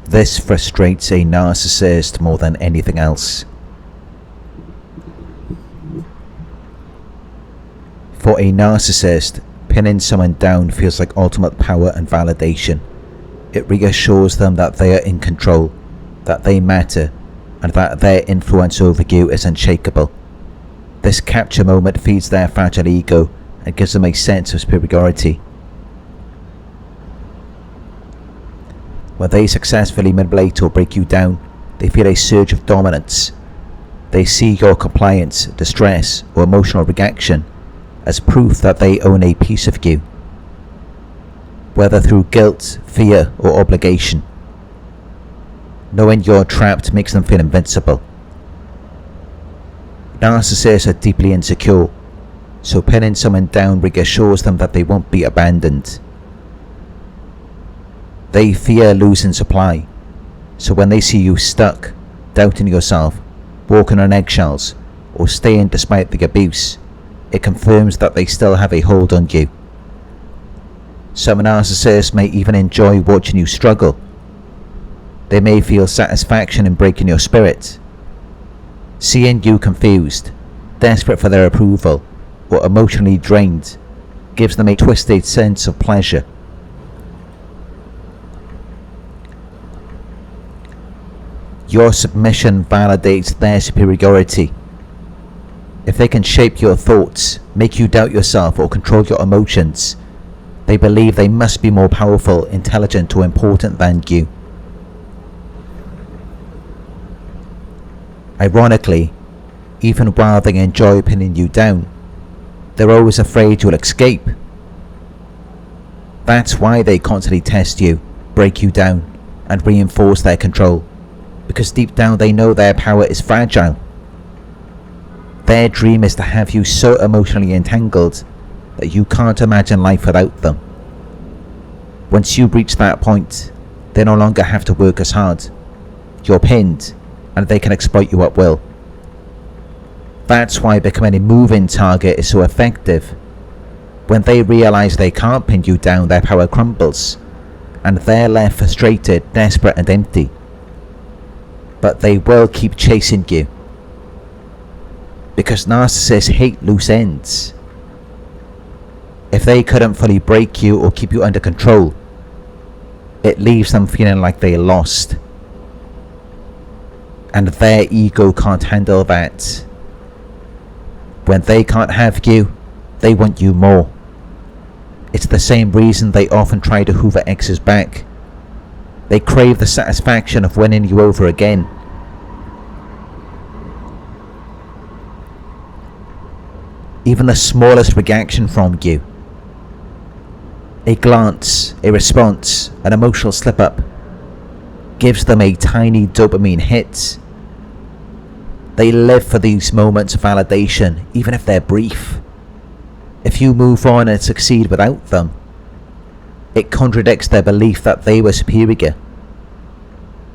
This frustrates a narcissist more than anything else. For a narcissist, pinning someone down feels like ultimate power and validation. It reassures them that they are in control, that they matter, and that their influence over you is unshakable. This capture moment feeds their fragile ego and gives them a sense of superiority. When they successfully manipulate or break you down, they feel a surge of dominance. They see your compliance, distress, or emotional reaction as proof that they own a piece of you, whether through guilt, fear, or obligation. Knowing you're trapped makes them feel invincible. Narcissists are deeply insecure, so pinning someone down reassures them that they won't be abandoned. They fear losing supply, so when they see you stuck, doubting yourself, walking on eggshells, or staying despite the abuse, it confirms that they still have a hold on you. Some narcissists may even enjoy watching you struggle. They may feel satisfaction in breaking your spirit. Seeing you confused, desperate for their approval, or emotionally drained gives them a twisted sense of pleasure. Your submission validates their superiority. If they can shape your thoughts, make you doubt yourself, or control your emotions, they believe they must be more powerful, intelligent, or important than you. Ironically, even while they enjoy pinning you down, they're always afraid you'll escape. That's why they constantly test you, break you down, and reinforce their control, because deep down they know their power is fragile. Their dream is to have you so emotionally entangled that you can't imagine life without them. Once you reach that point, they no longer have to work as hard. You're pinned, and they can exploit you at will. That's why becoming a moving target is so effective. When they realize they can't pin you down, their power crumbles, and they're left frustrated, desperate, and empty. But they will keep chasing you, because narcissists hate loose ends. If they couldn't fully break you or keep you under control, it leaves them feeling like they lost. And their ego can't handle that. When they can't have you, they want you more. It's the same reason they often try to hoover exes back. They crave the satisfaction of winning you over again. Even the smallest reaction from you, a glance, a response, an emotional slip-up, gives them a tiny dopamine hit. They live for these moments of validation, even if they're brief. If you move on and succeed without them, it contradicts their belief that they were superior.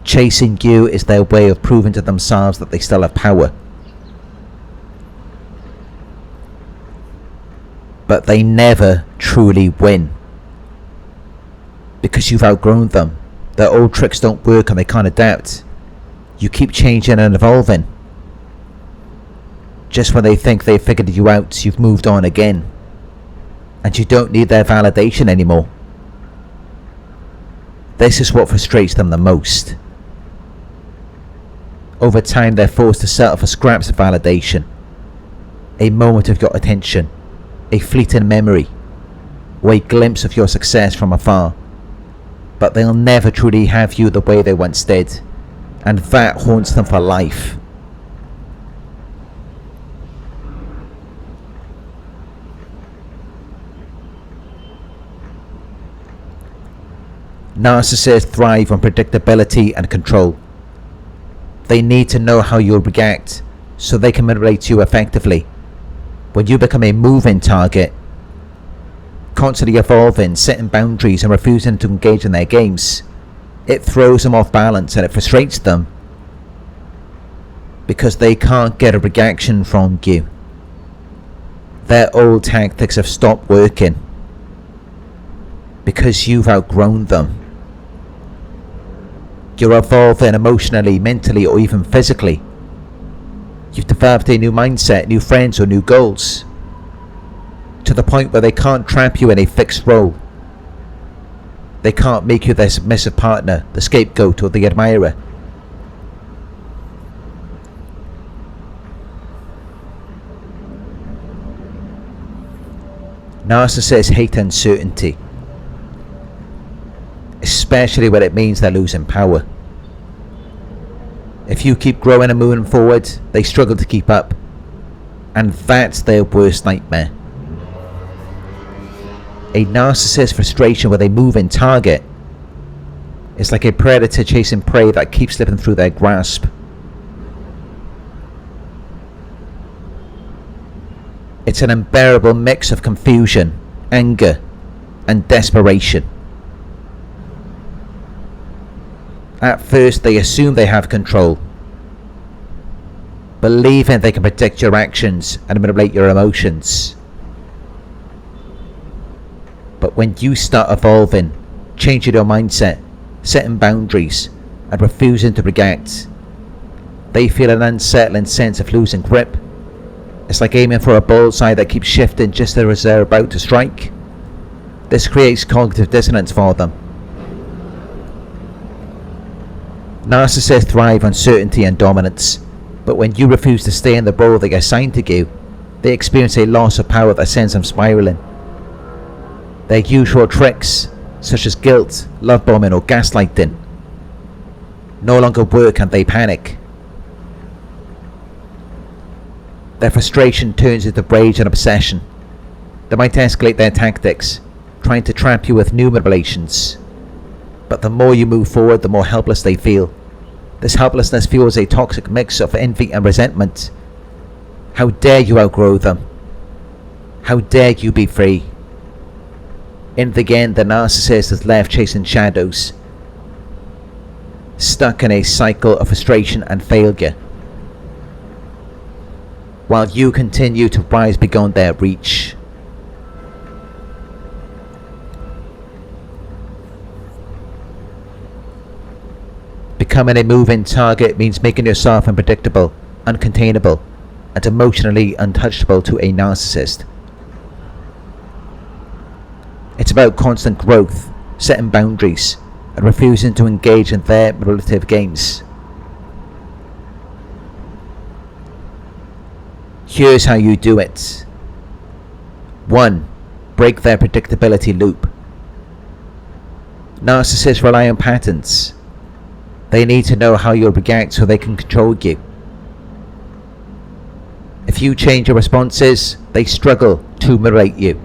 Chasing you is their way of proving to themselves that they still have power. But they never truly win, because you've outgrown them. Their old tricks don't work and they can't adapt. You keep changing and evolving. Just when they think they've figured you out, you've moved on again, and you don't need their validation anymore. This is what frustrates them the most. Over time, they're forced to settle for scraps of validation, a moment of your attention, a fleeting memory, or a glimpse of your success from afar. But they'll never truly have you the way they once did, and that haunts them for life. Narcissists thrive on predictability and control. They need to know how you'll react so they can manipulate you effectively. When you become a moving target, constantly evolving, setting boundaries, and refusing to engage in their games, it throws them off balance and it frustrates them, because they can't get a reaction from you. Their old tactics have stopped working because you've outgrown them. You're evolving emotionally, mentally, or even physically. You've developed a new mindset, new friends, or new goals, to the point where they can't trap you in a fixed role. They can't make you their submissive partner, the scapegoat, or the admirer. Narcissists hate uncertainty, especially when it means they're losing power. If you keep growing and moving forward, they struggle to keep up, and that's their worst nightmare. A narcissist's frustration with a moving target is like a predator chasing prey that keeps slipping through their grasp. It's an unbearable mix of confusion, anger, and desperation. At first, they assume they have control, believing they can predict your actions and manipulate your emotions. But when you start evolving, changing your mindset, setting boundaries, and refusing to react, they feel an unsettling sense of losing grip. It's like aiming for a bullseye that keeps shifting just as they're about to strike. This creates cognitive dissonance for them. Narcissists thrive on certainty and dominance, but when you refuse to stay in the role they assigned to you, they experience a loss of power that sends them spiraling. Their usual tricks, such as guilt, love bombing, or gaslighting, no longer work and they panic. Their frustration turns into rage and obsession. They might escalate their tactics, trying to trap you with new manipulations. But the more you move forward, the more helpless they feel. This helplessness fuels a toxic mix of envy and resentment. How dare you outgrow them? How dare you be free? In the end, the narcissist is left chasing shadows, stuck in a cycle of frustration and failure, while you continue to rise beyond their reach. Becoming a moving target means making yourself unpredictable, uncontainable, and emotionally untouchable to a narcissist. It's about constant growth, setting boundaries, and refusing to engage in their manipulative games. Here's how you do it. 1. Break their predictability loop. Narcissists rely on patterns. They need to know how you'll react so they can control you. If you change your responses, they struggle to manipulate you.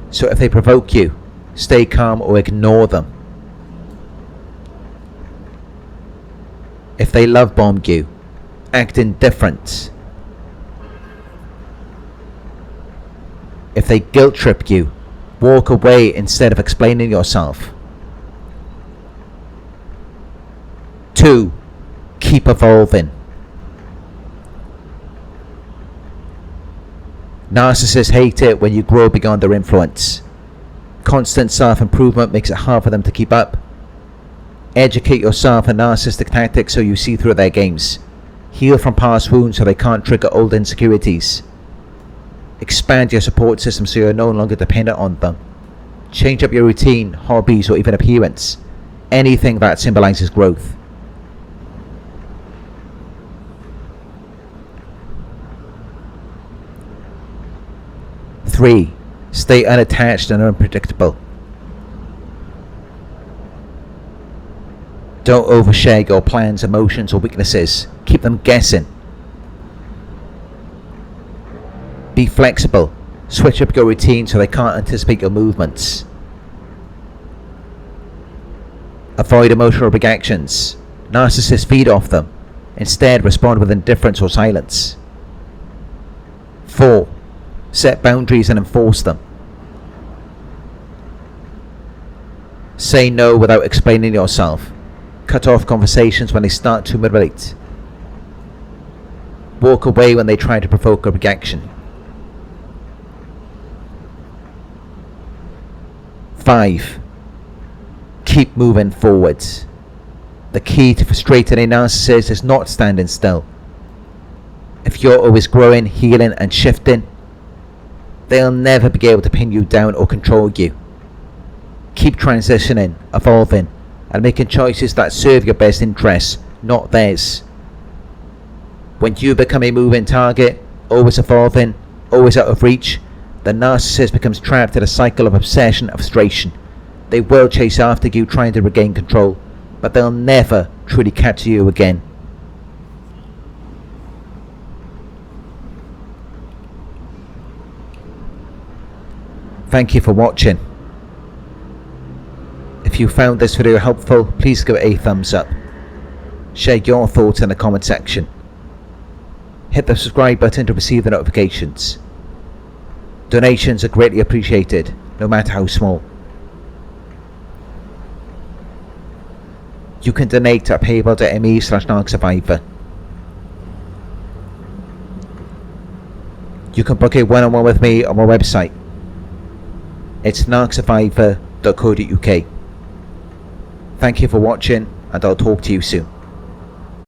So if they provoke you, stay calm or ignore them. If they love bomb you, act indifferent. If they guilt trip you, walk away instead of explaining yourself. 2. Keep evolving. Narcissists hate it when you grow beyond their influence. Constant self-improvement makes it hard for them to keep up. Educate yourself in narcissistic tactics so you see through their games. Heal from past wounds so they can't trigger old insecurities. Expand your support system so you're no longer dependent on them. Change up your routine, hobbies, or even appearance. Anything that symbolizes growth. 3. Stay unattached and unpredictable. Don't overshare your plans, emotions, or weaknesses. Keep them guessing. Be flexible. Switch up your routine so they can't anticipate your movements. Avoid emotional reactions. Narcissists feed off them. Instead, respond with indifference or silence. 4. Set boundaries and enforce them. Say no without explaining yourself. Cut off conversations when they start to manipulate. Walk away when they try to provoke a reaction. 5. Keep moving forward. The key to frustrating a narcissist is not standing still. If you're always growing, healing and shifting, they'll never be able to pin you down or control you. Keep transitioning, evolving, and making choices that serve your best interests, not theirs. When you become a moving target, always evolving, always out of reach, the narcissist becomes trapped in a cycle of obsession and frustration. They will chase after you, trying to regain control, but they'll never truly capture you again. Thank you for watching. If you found this video helpful, please give it a thumbs up. Share your thoughts in the comment section. Hit the subscribe button to receive the notifications. Donations are greatly appreciated, no matter how small. You can donate at paypal.me/Narc Survivor. You can book a one-on-one with me on my website. It's narcsurvivor.co.uk. Thank you for watching, and I'll talk to you soon.